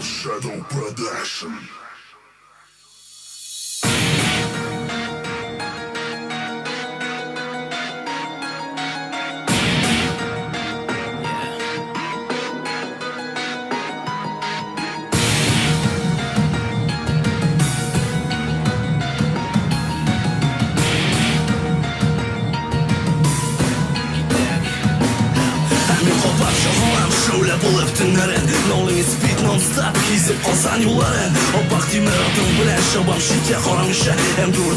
Shadow Production. Булып төннәрен Ноулыңыз спит нон-стап Кизеп қалсан юлларын Опақ тимер атың білән Шабам шите қараңыша Әм дур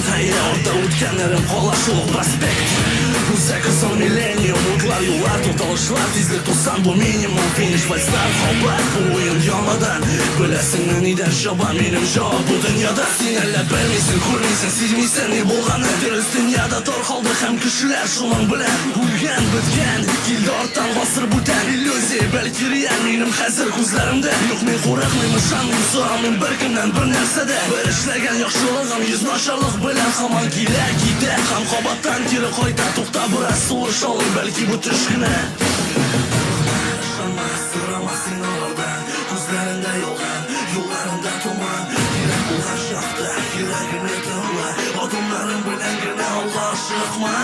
Хәйе орда өткәннәрен Қала шулық проспект Үзәк сон миллениум Утлар юллар Тоталышлар Тизлек тусан бұл минимум Финиш вальстар Хобат бұл ойын ямадан Біләсіңні ниден шабам Минем жауап бұл дүнияда Сен әлі білмейсің, көрмейсің, сезмейсің Не болғаны Дөріс дүнияда торқалды Хәм кішілер шулың білән Үлген, біткен Келді арттан ғасыр бүтән Иллюзия бәлки реаль Минем хәзір күзләремдә Юк мен қорықмайм, ышанмыйм, сорамыйм Бір кемнән бір нәрсәдә Бір эшләгән яхшылыгым Йөз начарлык белән һаман килә китә Һәм кабаттан кире кайта Тукта бераз сулыш алыйм Бәлки бу төш кенә Ышанма, сорама син алардан Күзләрендә ялган, юлларында туман Кирәк булган чакта йөрәгемне тыңла Адымнарым белән генә алга ашыкма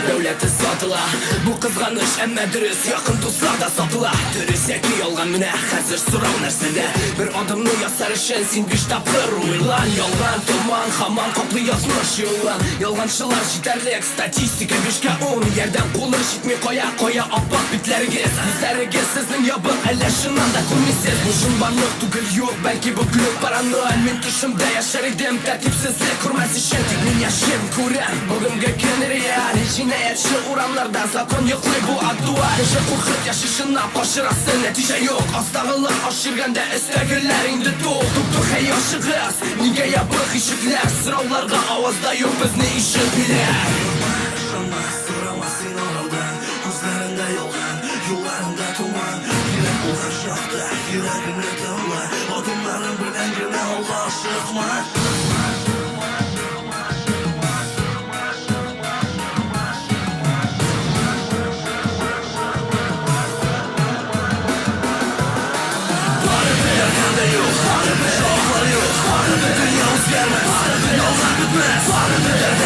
Дәүләте сатыла Бу кызганыш әммә дөрес Якын тусла да сатыла Дөрес яки ялган менә Хәзер сорау нәрсәдә Бер адымны ясар өчен Син биш тапкыр уйлан Ялган томан Һаман каплый язмыш юллан Ялганчылар җитәрлек Статистика 5-10 Ярдәм кулы җитми кая Аппак битләрегез Күзләрегез сезнең ябык Әллә шуннан да күрмисез Бу шунбарлык түгел юк Бәлки бу клуб параноид Мин төшемдә яшәр идем Тәртипсезлек күрмәс өчен Тик мин яшим күрәм Бүгенге көн реаль Җинаятьче урамнарда закон йоклый бу актуаль Кеше куркып яшишына пашырасы нәтиҗә юк Астагылар аш йөргәндә өстәгеләр инде тук Хәй ашыгыз Нигә ябык ишекләр Сорауларга авазда юк безне ишетмиләр Ышанма, сорама син алардан Күзләрендә ялган, юлларында туман Кирәк булган чакта йөрәгемне тыңла Адымнарым белән генә алга ашыкма Dünya uzgermez, yollar bitmez